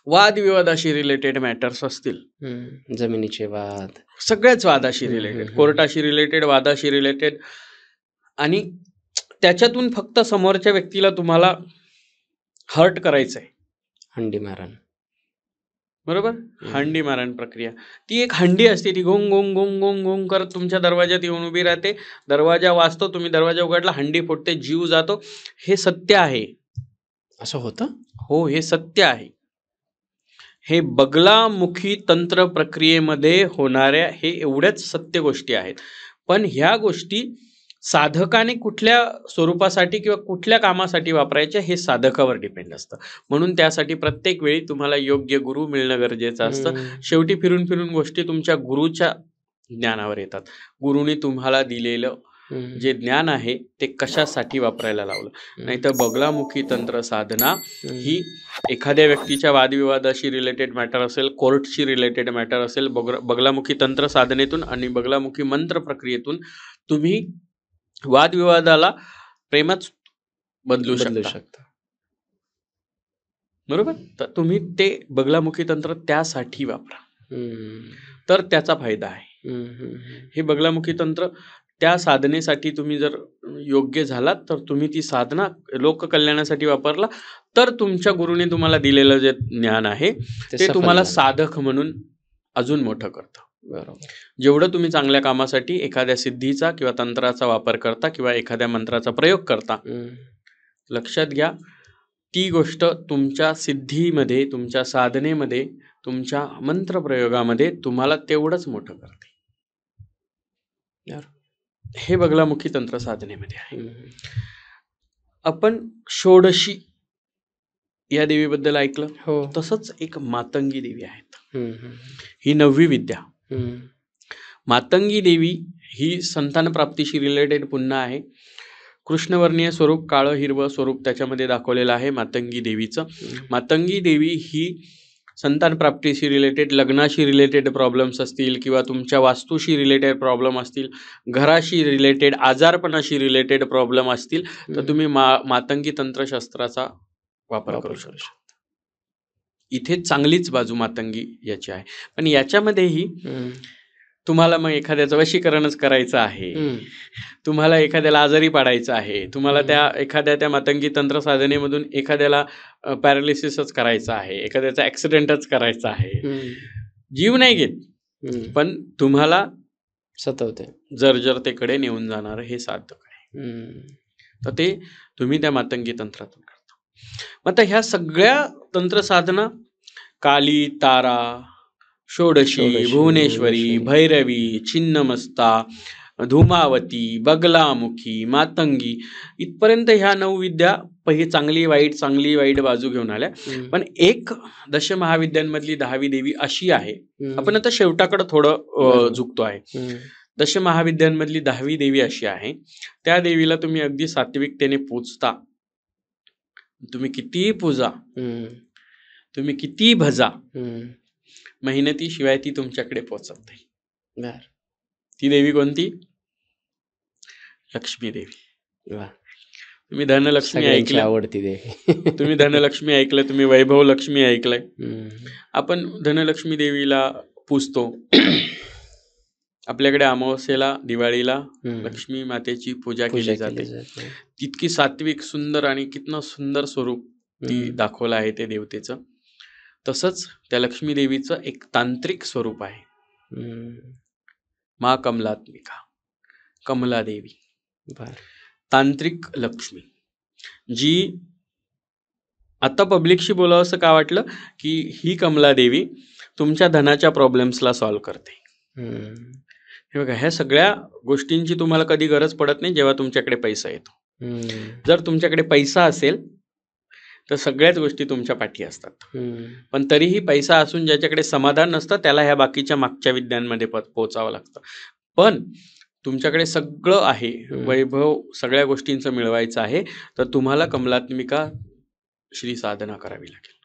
वादविवादाशी रिलेटेड मॅटर्स असतील, जमिनीचे वाद, सगळ्याच वादाशी रिलेटेड, कोर्टाशी रिलेटेड, वादाशी रिलेटेड, आणि त्याच्यातून फक्त समोरच्या व्यक्तीला तुम्हाला हर्ट करायचंय. हंडी मारण, बरोबर. हंडी मारण प्रक्रिया ती एक हंडी असते, ती gong gong gong gong gong करत तुमच्या दरवाज्यात येऊन उभी राहते. दरवाजा वाजतो, तुम्ही दरवाजा उघडला, हंडी फुटते, जीव जातो. हे सत्य आहे. असं होतं? हो, हे सत्य आहे. हे बगलामुखी तंत्र प्रक्रियेमध्ये होणाऱ्या हे एवढ्याच सत्य गोष्टी आहेत. पण ह्या गोष्टी साधकाने कुठल्या स्वरूपासाठी किंवा कुठल्या कामासाठी वापरायच्या हे साधकावर डिपेंड असतं. म्हणून त्यासाठी प्रत्येक वेळी तुम्हाला योग्य गुरु मिळणं गरजेचं असतं. शेवटी फिरून फिरून गोष्टी तुमच्या गुरुच्या ज्ञानावर येतात. गुरुने तुम्हाला दिलेलं जे ज्ञान आहे ते कशासाठी वापरायला लावलं. नाहीतर बगलामुखी तंत्र साधना ही एखाद्या व्यक्तीच्या वादविवादाशी रिलेटेड मॅटर असेल, कोर्टशी रिलेटेड मॅटर असेल, बगलामुखी तंत्र साधनेतून आणि बगलामुखी मंत्र प्रक्रियेतून तुम्ही वादविवादाला प्रेमात बदलू शकता, बरोबर. तर तुम्ही ते बगलामुखी तंत्र त्यासाठी वापरा, तर त्याचा फायदा आहे. हे बगलामुखी तंत्र त्या साधनेसाठी तुम्ही जर योग्य झालात तर तुम्ही ती साधना लोककल्याणासाठी वापरला तर तुमच्या गुरुने तुम्हाला दिलेलं जे ज्ञान आहे ते तुम्हाला साधक म्हणून अजून मोठं करतं. बरोबर. जेवढं तुम्ही चांगल्या कामासाठी एखाद्या सिद्धीचा किंवा तंत्राचा वापर करता किंवा एखाद्या मंत्राचा प्रयोग करता, लक्षात घ्या ती गोष्ट तुमच्या सिद्धीमध्ये, तुमच्या साधनेमध्ये, तुमच्या मंत्रप्रयोगामध्ये तुम्हाला तेवढंच मोठं करते. हे बगलामुखी तंत्र साधनेमध्ये आहे. आपण षोडशी या देवीबद्दल ऐकलं. हो. तसंच एक मातंगी देवी आहेत. ही 9वी विद्या. मातंगी देवी ही संतान प्राप्तीशी रिलेटेड पुन्हा आहे. कृष्णवर्णीय स्वरूप, काळं हिरवं स्वरूप त्याच्यामध्ये दाखवलेलं आहे मातंगी देवीचं. मातंगी देवी ही संतान प्राप्तीशी रिलेटेड, लग्नाशी रिलेटेड प्रॉब्लेम्स असतील किंवा तुमच्या वास्तूशी रिलेटेड प्रॉब्लेम असतील, घराशी रिलेटेड, आजारपणाशी रिलेटेड प्रॉब्लेम असतील तर तुम्ही मातंगी तंत्रशास्त्राचा वापर करू शकता. इथे चांगलीच बाजू मातंगी याची आहे. पण याच्यामध्येही तुम्हाला मग एखाद्याचं वशीकरणच करायचं आहे, तुम्हाला एखाद्याला आजारी पाडायचं आहे, तुम्हाला त्या मातंगी तंत्र साधनेमधून एखाद्याला पॅरालिसिसच करायचं आहे, एखाद्याचा ऍक्सिडेंटच करायचा आहे, जीव नाही घेत पण तुम्हाला सतवते, जर्जरतेकडे नेऊन जाणार हे साधक आहे. तर ते तुम्ही त्या मातंगी तंत्रातून करता. मग आता ह्या सगळ्या तंत्र साधना काली, तारा, षोडशी, भुवनेश्वरी, भैरवी, छिन्नमस्ता, धूमावती, बगलामुखी, मातंगी, इथपर्यंत ह्या 9 विद्या चांगली वाईट बाजू घेऊन आल्या. पण एक दशमहाविद्यांमधली 10वी देवी अशी आहे, आपण आता शेवटाकडे थोडं झुकतो आहे. दशमहाविद्यांमधली 10वी देवी अशी आहे, त्या देवीला तुम्ही अगदी सात्विकतेने पूजता. तुम्ही कितीही पूजा, तुम्ही कितीही भजा, मेहनतीशिवाय ती तुमच्याकडे पोहोचत नाही. ती देवी कोणती? लक्ष्मी देवी. तुम्ही धनलक्ष्मी ऐकलं, आवडती देवी. तुम्ही धनलक्ष्मी ऐकलं, तुम्ही वैभव लक्ष्मी ऐकलंय. आपण धनलक्ष्मी देवीला पूजतो. आपल्याकडे अमावस्येला, दिवाळीला लक्ष्मी मातेची पूजा केली जाते. तितकी सात्विक, सुंदर आणि कितना सुंदर स्वरूप ती दाखवलं आहे ते देवतेचं. तसंच त्या लक्ष्मी देवीचं एक तांत्रिक स्वरूप आहे, मा कमलात्मिका, कमला देवी, तांत्रिक लक्ष्मी, जी आता पब्लिकशी बोलावं असं का वाटलं की ही कमला देवी तुमच्या धनाच्या प्रॉब्लेम्सला सॉल्व्ह करते. हे बघा, ह्या सगळ्या गोष्टींची तुम्हाला कधी गरज पडत नाही जेव्हा तुमच्याकडे पैसा येतो. जर तुमच्याकडे पैसा असेल तर सगळ्याच गोष्टी तुमच्या पाठी असतात. पण तरीही पैसा असून ज्याच्याकडे समाधान नसतं त्याला ह्या बाकीच्या मागच्या विद्यांमध्ये पोचावं लागतं. पण तुमच्याकडे सगळं आहे, वैभव सगळ्या गोष्टींचं मिळवायचं आहे, तर तुम्हाला कमलात्मिका श्री साधना करावी लागेल.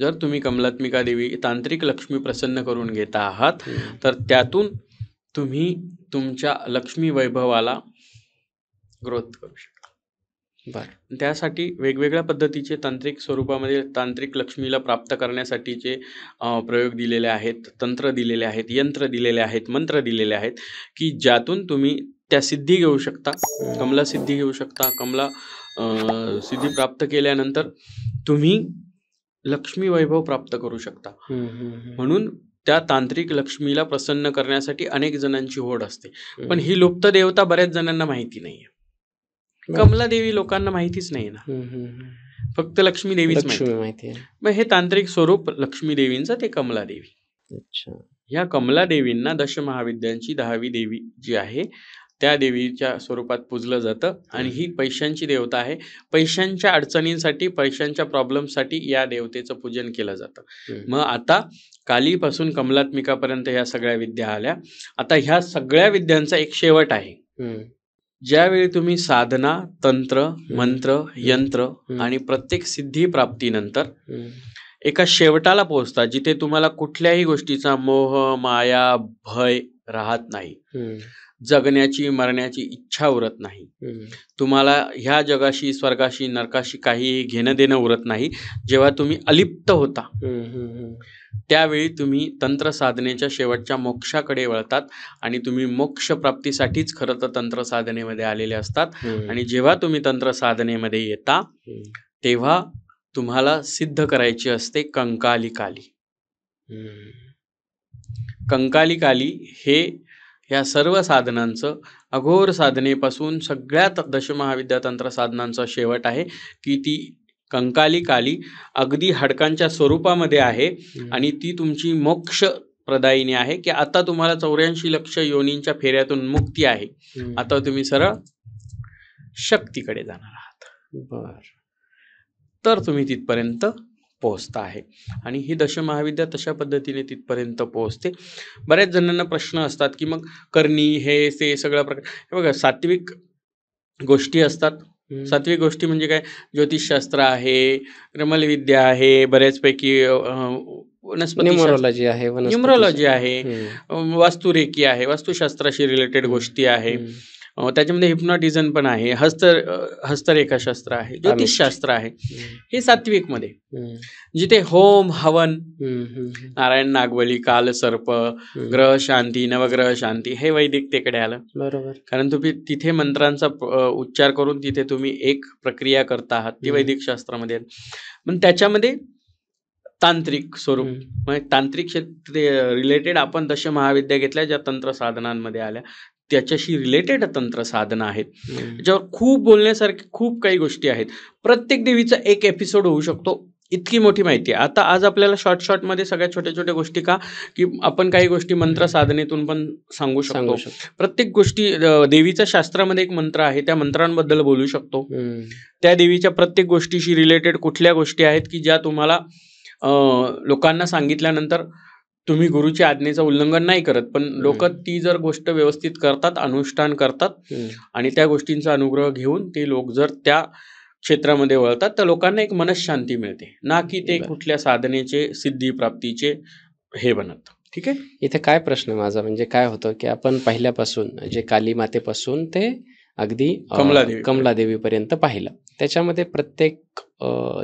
जर तुम्ही कमलात्मिका देवी, तांत्रिक लक्ष्मी प्रसन्न करून घेता आहात तर त्यातून तुम्ही तुमच्या लक्ष्मी वैभवाला ग्रोथ करू शकता. त्यासाठी वेगवेगळ्या पद्धतीचे तांत्रिक स्वरूपामध्ये तांत्रिक लक्ष्मीला प्राप्त करण्यासाठीचे प्रयोग दिलेले आहेत, तंत्र दिलेले आहेत, यंत्र दिलेले आहेत, मंत्र दिलेले आहेत की ज्यातून तुम्ही त्या सिद्धी घेऊ शकता, कमला सिद्धी घेऊ शकता. कमला सिद्धी प्राप्त केल्यानंतर तुम्ही लक्ष्मी वैभव प्राप्त करू शकता. म्हणून त्या तांत्रिक लक्ष्मीला प्रसन्न करण्यासाठी अनेक जणांची होड असते. पण ही लुप्त देवता बऱ्याच जणांना माहिती नाहीये. कमला देवी लोकांना माहितीच नाही ना, फक्त लक्ष्मी देवीच माहिती. मग हे तांत्रिक स्वरूप लक्ष्मी देवींचं ते कमला देवी. ह्या कमला देवींना दशमहाविद्यांची 10वी देवी जी आहे त्या देवीच्या स्वरूपात पूजलं जातं. आणि ही पैशांची देवता आहे. पैशांच्या अडचणींसाठी, पैशांच्या प्रॉब्लेमसाठी या देवतेचं पूजन केलं जातं. मग आता कालीपासून कमलात्मिकापर्यंत ह्या सगळ्या विद्या आल्या. आता ह्या सगळ्या विद्यांचा एक शेवट आहे. ज्यावेळी तुम्ही साधना, तंत्र, मंत्र, यंत्र आणि प्रत्येक सिद्धी प्राप्तीनंतर एका शेवटाला पोहोचता जिथे तुम्हाला कुठल्याही गोष्टीचा मोह, माया, भय राहत नाही, जगण्याची मरण्याची इच्छा उरत नाही, तुम्हाला ह्या जगाशी, स्वर्गाशी, नरकाशी काही घेणं देणं उरत नाही. जेव्हा तुम्ही अलिप्त होता त्यावेळी तुम्ही तंत्र साधनेच्या शेवटच्या मोक्षाकडे वळतात आणि तुम्ही मोक्ष प्राप्तीसाठीच खरं तर तंत्र साधनेमध्ये आलेले असतात. आणि जेव्हा तुम्ही तंत्र साधनेमध्ये येता तेव्हा तुम्हाला सिद्ध करायची असते कंकाली काली. कंकाली काली हे ह्या सर्व साधनांचं, अघोर साधनेपासून सगळ्यात दशमहाविद्या तंत्र साधनांचा शेवट आहे की ती कंकाली काली अगदी हाडकांच्या स्वरूपामध्ये आहे आणि ती तुमची मोक्ष प्रदायिनी आहे की आता तुम्हाला 84 लक्ष योनींच्या फेऱ्यातून मुक्ती आहे. आता तुम्ही सरळ शक्तीकडे जाणार आहात. तर तुम्ही तिथपर्यंत पोहोचता आहे आणि ही दशमहाविद्या तशा पद्धतीने तिथपर्यंत पोहोचते. बऱ्याच जणांना प्रश्न असतात की मग करणी हे ते सगळं प्रकार, हे बघा सात्विक गोष्टी असतात. सात्विक गोष्टी म्हणजे काय? ज्योतिषशास्त्र आहे, रमलविद्या आहे, बऱ्याचपैकी वनस्पती न्यूमरोलॉजी आहे, वास्तुरेखी आहे, वास्तुशास्त्राशी रिलेटेड गोष्टी आहे, त्याच्यामध्ये हिप्नॉटिझम पण आहे, हस्तरेखाशास्त्र आहे, ज्योतिषशास्त्र आहे. हे सात्विक मध्ये. जिथे होम, हवन, नारायण नागबली, कालसर्प, ग्रह शांती, नवग्रह शांती हे वैदिकतेकडे आलं. बरोबर. कारण तुम्ही तिथे मंत्रांचा उच्चार करून तिथे तुम्ही एक प्रक्रिया करता आहात, ती वैदिक शास्त्रामध्ये. पण त्याच्यामध्ये तांत्रिक स्वरूप, म्हणजे तांत्रिक क्षेत्र रिलेटेड आपण दशमहाविद्या घेतल्या ज्या तंत्र साधनांमध्ये आल्या, त्याच्याशी रिलेटेड तंत्र साधना आहेत. त्याच्यावर खूप बोलण्यासारखे खूप काही गोष्टी आहेत. प्रत्येक देवीचा एक एपिसोड होऊ शकतो. इतकी मोठी माहिती आहे. आता आज आपल्याला शॉर्टमध्ये सगळ्या छोट्या छोट्या गोष्टी का की आपण काही गोष्टी मंत्र साधनेतून पण सांगू शकतो. प्रत्येक गोष्टी देवीच्या शास्त्रामध्ये एक मंत्र आहे, त्या मंत्रांबद्दल बोलू शकतो. त्या देवीच्या प्रत्येक गोष्टीशी रिलेटेड कुठल्या गोष्टी आहेत की ज्या तुम्हाला लोकांना सांगितल्यानंतर तुम्ही गुरुच्या आज्ञेचं उल्लंघन नाही करत, पण लोक ती जर गोष्ट व्यवस्थित करतात, अनुष्ठान करतात आणि त्या गोष्टींचा अनुग्रह घेऊन ते लोक जर त्या क्षेत्रामध्ये वळतात तर लोकांना एक मनशांती मिळते, ना की ते कुठल्या साधनेचे सिद्धी प्राप्तीचे हे बनत. ठीक आहे. इथे काय प्रश्न माझा म्हणजे काय होतं की आपण पहिल्यापासून जे काली मातेपासून ते अगदी कमलादेवीपर्यंत पाहिलं, त्याच्यामध्ये प्रत्येक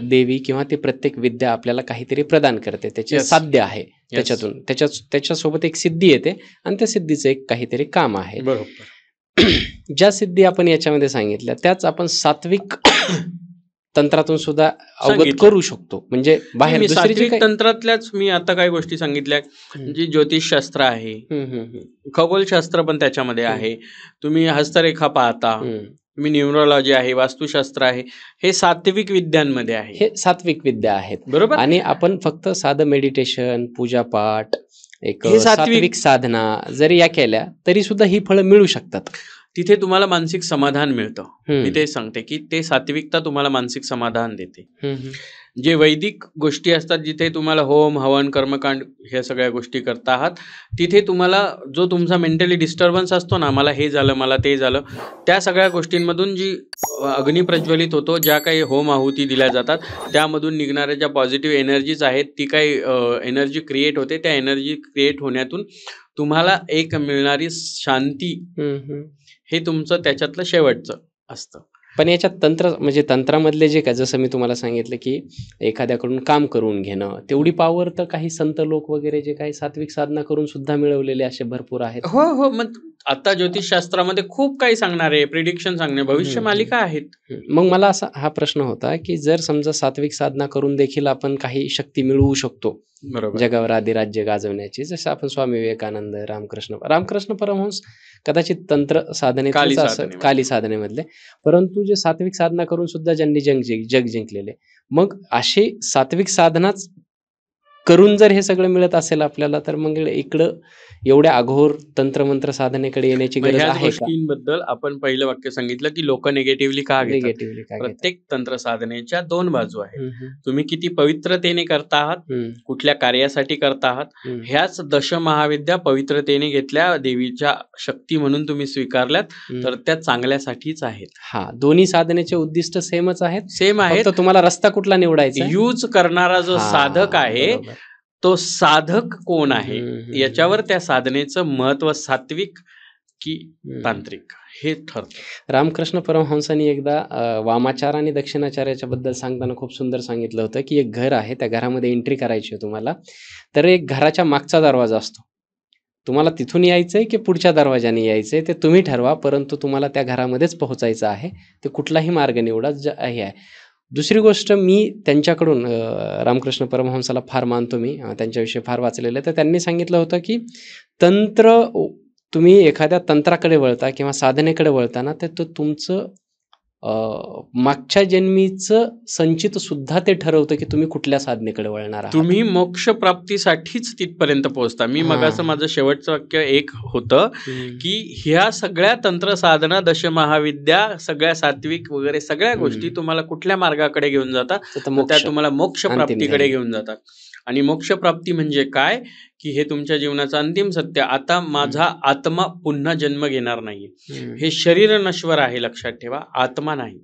देवी किंवा ती प्रत्येक विद्या आपल्याला काहीतरी प्रदान करते, त्याचे साध्य आहे, त्याच्यातून त्याच्यासोबत एक सिद्धी येते आणि त्या सिद्धीचं एक काहीतरी काम आहे. बरोबर. ज्या सिद्धी आपण याच्यामध्ये सांगितल्या त्याच आपण सात्विक तंत्रातून सुद्धा अवगत करू शकतो. म्हणजे बाहेर सात्विक तंत्रातल्याच मी आता काही गोष्टी सांगितल्या, जी ज्योतिषशास्त्र आहे, खगोलशास्त्र पण त्याच्यामध्ये आहे, तुम्ही हस्तरेखा पाहता, तुम्ही न्यूमरोलॉजी आहे, वास्तुशास्त्र आहे, हे सात्विक विद्यांमध्ये आहे, हे सात्विक विद्या आहेत. बरोबर. आणि आपण फक्त साधं मेडिटेशन, पूजापाठ, एक सात्विक साधना जरी या केल्या तरी सुद्धा ही फळं मिळू शकतात. तिथे तुम्हाला मानसिक समाधान मिळतं. मी ते सांगते की ते सात्विकता तुम्हाला मानसिक समाधान देते. जे वैदिक गोष्टी असतात जिथे तुम्हाला होम हवन कर्मकांड ह्या सगळ्या गोष्टी करता आहात, तिथे तुम्हाला जो तुमचा मेंटली डिस्टर्बन्स असतो ना, मला हे झालं मला ते झालं, त्या सगळ्या गोष्टींमधून जी अग्नी प्रज्वलित होतो, ज्या काही होम आहुती दिल्या जातात त्यामधून निघणाऱ्या ज्या पॉझिटिव्ह एनर्जीज आहेत ती काही एनर्जी क्रिएट होते. त्या एनर्जी क्रिएट होण्यातून तुम्हाला एक मिळणारी शांती हे तुमचं त्याच्यातलं शेवटचं असतं. पण याच्यात तंत्र म्हणजे तंत्रामधले जे काय, जसं मी तुम्हाला सांगितलं की एखाद्याकडून काम करून घेणं, तेवढी पावर तर काही संत लोक वगैरे जे काही सात्विक साधना करून सुद्धा मिळवलेले असे भरपूर आहेत. हो. मग आता ज्योतिषशास्त्रामध्ये खूप काही सांगणारे, प्रिडिक्शन सांगणे, भविष्य मालिका आहेत. मग मला असा हा प्रश्न होता की जर समजा सात्विक साधना करून देखील आपण काही शक्ती मिळवू शकतो जगावर अधिराज्य गाजवण्याची, जसं आपण स्वामी विवेकानंद, रामकृष्ण परमहंस कदाचित तंत्र साधने काली साधनेमधले, परंतु जे सात्विक साधना करून सुद्धा ज्यांनी जग जिंकलेले, मग अशी सात्विक साधनाच करून जर हे सगळं मिळत असेल आपल्याला, तर मग इकडं एवढ्या अघोर तंत्रमंत्र साधनेकडे येण्याची गरज आहे का? गोष्टींबद्दल आपण पहिलं वाक्य सांगितलं की लोक निगेटिव्हली का घेतात. प्रत्येक तंत्र साधनेच्या दोन बाजू आहेत. तुम्ही किती पवित्रतेने करता आहात, कुठल्या कार्यासाठी करता आहात, ह्याच दशमहाविद्या पवित्रतेने घेतल्या, देवीच्या शक्ती म्हणून तुम्ही स्वीकारल्यात, तर त्या चांगल्यासाठीच आहेत. दोन्ही साधनेचे उद्दिष्ट सेम आहेत. तुम्हाला रस्ता कुठला निवडायचा, यूज करणारा जो साधक आहे तो साधक कोण आहे याच्यावर त्या साधनेचं महत्व सात्विक की तांत्रिक हे ठरतं. रामकृष्ण परमहंसांनी एकदा वामाचार आणि दक्षिणाचार्याच्या बद्दल सांगताना खूप सुंदर सांगितलं होतं की एक घर आहे, त्या घरामध्ये एंट्री करायची आहे तुम्हाला, तर एक घराच्या मागचा दरवाजा असतो, तुम्हाला तिथून यायचंय की पुढच्या दरवाजाने यायचंय ते तुम्ही ठरवा, परंतु तुम्हाला त्या घरामध्येच पोहोचायचं आहे, ते कुठलाही मार्ग निवडा हे आहे. दुसरी गोष्ट, मी त्यांच्याकडून रामकृष्ण परमहंसाला फार मानतो, मी त्यांच्याविषयी फार वाचलेलं आहे, तर त्यांनी सांगितलं होतं की तंत्र, तुम्ही एखाद्या तंत्राकडे वळता किंवा साधनेकडे वळताना ते तुमचं मागच्या जन्मीचं संचित सुद्धा ते ठरवतं की तुम्ही कुठल्या साधनेकडे वळणार आहात. तुम्ही मोक्ष प्राप्तीसाठीच तिथपर्यंत पोहोचता. मी मगाचं माझं शेवटचं वाक्य एक होतं की ह्या सगळ्या तंत्र साधना, दशमहाविद्या, सगळ्या सात्विक वगैरे सगळ्या गोष्टी तुम्हाला कुठल्या मार्गाकडे घेऊन जातात, त्या तुम्हाला मोक्ष प्राप्तीकडे घेऊन जातात. आणि मोक्ष प्राप्ती म्हणजे काय की हे तुमच्या जीवनाचं अंतिम सत्य. आता माझा आत्मा पुन्हा जन्म घेणार नाहीये, हे शरीर नश्वर आहे, लक्षात ठेवा, आत्मा नाही.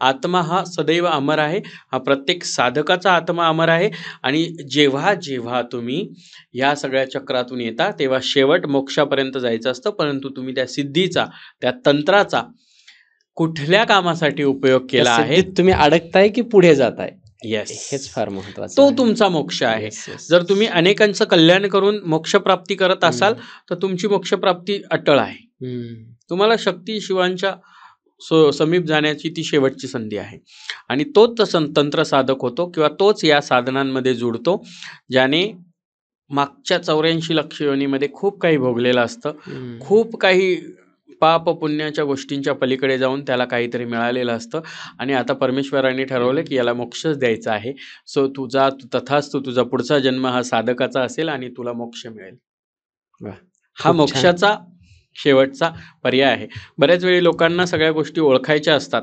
आत्मा हा सदैव अमर आहे, हा प्रत्येक साधकाचा आत्मा अमर आहे. आणि जेव्हा जेव्हा तुम्ही या सगळ्या चक्रातून येता तेव्हा शेवट मोक्षापर्यंत जायचं असतं, परंतु तुम्ही त्या सिद्धीचा, त्या तंत्राचा कुठल्या कामासाठी उपयोग केला आहे, तुम्ही अडकताय की पुढे जाताय, हेच फार महत्वाचं, तो तुमचा मोक्ष आहे. जर तुम्ही अनेकांचं कल्याण करून मोक्षप्राप्ती करत असाल तर तुमची मोक्षप्राप्ती अटळ आहे. तुम्हाला शक्ती शिवांच्या समीप जाण्याची ती शेवटची संधी आहे. आणि तोच तंत्र साधक होतो किंवा तोच या साधनांमध्ये जुडतो ज्याने मागच्या 84 लक्ष योनीमध्ये खूप काही भोगलेलं असतं, खूप काही पाप पुण्याच्या गोष्टींच्या पलीकडे जाऊन त्याला काहीतरी मिळालेलं असतं आणि आता परमेश्वराने ठरवलं की याला मोक्षच द्यायचा आहे. सो तथास्तु तुझा पुढचा जन्म हा साधकाचा असेल आणि तुला मोक्ष मिळेल. वा. हा खूप छान. मोक्षाचा शेवटचा पर्याय आहे. बऱ्याच वेळी लोकांना सगळ्या गोष्टी ओळखायच्या असतात.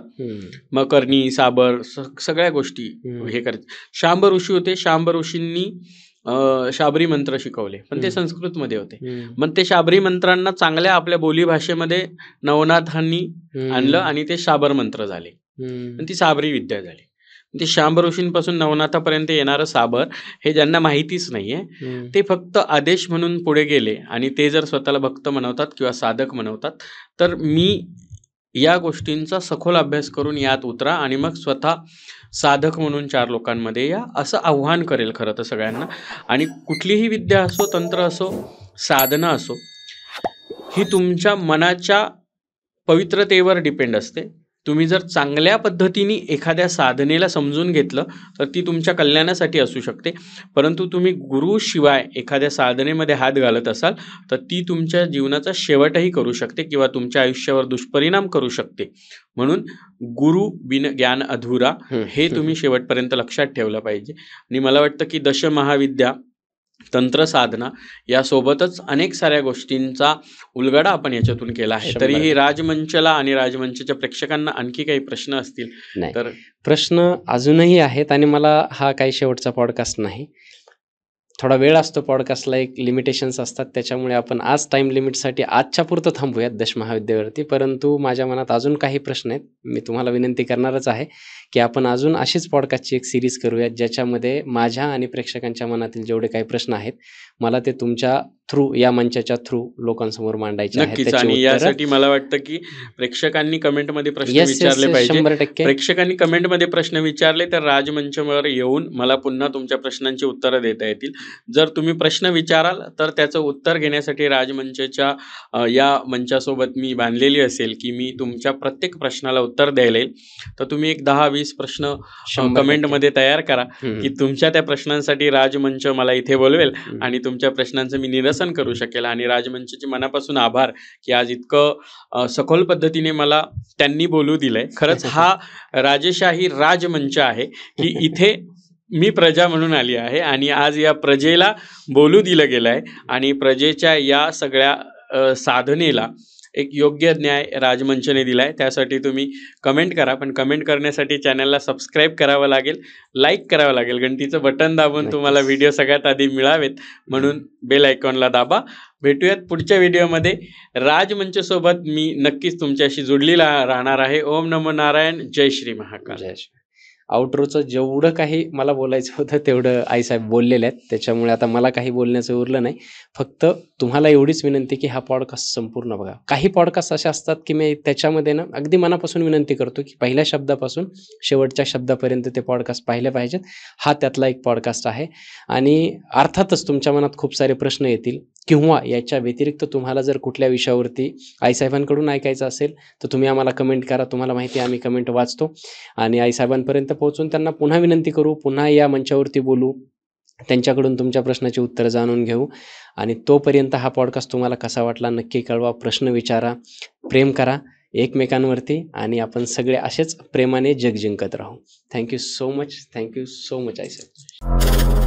मकरणी, साबर, सगळ्या गोष्टी हे करत. शांब ऋषी होते. शांब ऋषींनी शाबरी मंत्र शिकवले, पण ते संस्कृतमध्ये होते. मग ते शाबरी मंत्रांना चांगल्या आपल्या बोलीभाषेमध्ये नवनाथांनी आणलं आणि ते शाबर मंत्र झाले. आणि ती साबरी विद्या झाली. ते शांब ऋषींपासून नवनाथापर्यंत येणारं साबर हे ज्यांना माहितीच नाहीये, ते फक्त आदेश म्हणून पुढे गेले आणि ते जर स्वतःला भक्त म्हणवतात किंवा साधक म्हणवतात, तर मी या गोष्टींचा सखोल अभ्यास करून यात उतरा आणि मग स्वतः साधक म्हणून 4 लोकांमध्ये या, असं आव्हान करेल खरं तर सगळ्यांना. आणि कुठलीही विद्या असो, तंत्र असो, साधना असो, ही तुमच्या मनाच्या पवित्रतेवर डिपेंड असते. तुम्ही जर चांगल्या पद्धतीने एखाद्या साधनेला समजून घेतलं तर ती तुमच्या कल्याणासाठी असू शकते, परंतु तुम्ही गुरुशिवाय एखाद्या साधनेमध्ये हात घालत असाल तर ती तुमच्या जीवनाचा शेवटही करू शकते किंवा तुमच्या आयुष्यावर दुष्परिणाम करू शकते. म्हणून गुरु बिन ज्ञान अधुरा हे तुम्ही शेवटपर्यंत लक्षात ठेवलं पाहिजे. आणि मला वाटतं की दशमहाविद्या, तंत्रसाधना यासोबतच अनेक साऱ्या गोष्टींचा उलगडा आपण याच्यातून केला आहे. तरीही राजमंचला आणि राजमंचच्या प्रेक्षकांना आणखी काही प्रश्न असतील तर? प्रश्न अजूनही आहेत आणि मला हा काही शेवटचा पॉडकास्ट नाही. थोडा वेळ असतो पॉडकास्टला, एक लिमिटेशन्स असतात, त्याच्यामुळे आपण आज टाइम लिमिटसाठी आजच्या पुरतं थांबूयात दशमहाविद्येवरती. परंतु माझ्या मनात अजून काही प्रश्न आहेत. मी तुम्हाला विनंती करणारच आहे की आपण अजून अशीच पॉडकास्टची एक सिरीज करूयात, ज्याच्यामध्ये माझ्या आणि प्रेक्षकांच्या मनातील जेवढे काही प्रश्न आहेत मला ते तुमच्या थ्रू, या मंचाच्या थ्रू लोकांसमोर मांडायचे आहेत. नक्कीच. आणि यासाठी मला वाटतं की प्रेक्षकांनी कमेंटमध्ये प्रश्न विचारले पाहिजे. 100% प्रेक्षकांनी कमेंटमध्ये प्रश्न विचारले तर राजमंचवर येऊन मला पुन्हा तुमच्या प्रश्नांची उत्तरं देता येतील. जर तुम्ही प्रश्न विचाराल तर त्याचं उत्तर घेण्यासाठी राजमंचच्या या मंचासोबत मी बांधलेली असेल की मी तुमच्या प्रत्येक प्रश्नाला उत्तर द्यायला येईल. तर तुम्ही एक 10-20 प्रश्न कमेंटमध्ये तयार करा की तुमच्या त्या प्रश्नांसाठी राजमंच मला इथे बोलवेल आणि तुमच्या प्रश्नांचं मी निरसन करू शकेल. आणि राजमंचचे मनापासून आभार की आज इतकं सखोल पद्धतीने मला त्यांनी बोलू दिलंय. खरंच हा राजेशाही राजमंच आहे की इथे मी प्रजा म्हणून आली आहे आणि आज या प्रजेला बोलू दिलं गेलं आहे आणि प्रजेच्या या सगळ्या साधनेला एक योग्य न्याय राजमंचने दिलाय. त्यासाठी तुम्ही कमेंट करा, पण कमेंट करण्यासाठी चॅनलला सबस्क्राईब करावं लागेल, लाईक करावं लागेल, घंटीचं बटन दाबून तुम्हाला व्हिडिओ सगळ्यात आधी मिळावेत म्हणून बेल आयकॉनला दाबा. भेटूयात पुढच्या व्हिडिओमध्ये. राजमंचसोबत मी नक्कीच तुमच्याशी जोडलेला राहणार आहे. ओम नमो नारायण. जय श्री महाकाल. जय श्री. आउटरोचं जेवढं काही मला बोलायचं होतं तेवढं आईसाहेब बोललेले आहेत, त्याच्यामुळे आता मला काही बोलण्याचं उरलं नाही. फक्त तुम्हाला एवढीच विनंती की हा पॉडकास्ट संपूर्ण बघा. काही पॉडकास्ट असे असतात की मी त्याच्यामध्ये ना अगदी मनापासून विनंती करतो की पहिल्या शब्दापासून शेवटच्या शब्दापर्यंत ते पॉडकास्ट पाहिले पाहिजेत. हा त्यातला एक पॉडकास्ट आहे. आणि अर्थातच तुमच्या मनात खूप सारे प्रश्न येतील किंवा याच्या व्यतिरिक्त तुम्हाला जर कुठल्या विषयावरती आईसाहेबांकडून ऐकायचं असेल तर तुम्ही आम्हाला कमेंट करा. तुम्हाला माहिती आहे आम्ही कमेंट वाचतो आणि आईसाहेबांपर्यंत पोहोचून त्यांना पुन्हा विनंती करू, पुन्हा या मंचावरती बोलू, त्यांच्याकडून तुमच्या प्रश्नाची उत्तरं जाणून घेऊ. आणि तोपर्यंत हा पॉडकास्ट तुम्हाला कसा वाटला नक्की कळवा, प्रश्न विचारा, प्रेम करा एकमेकांवरती आणि आपण सगळे असेच प्रेमाने जग जिंकत राहू. Thank you so much. Thank you so much आईसाहेब.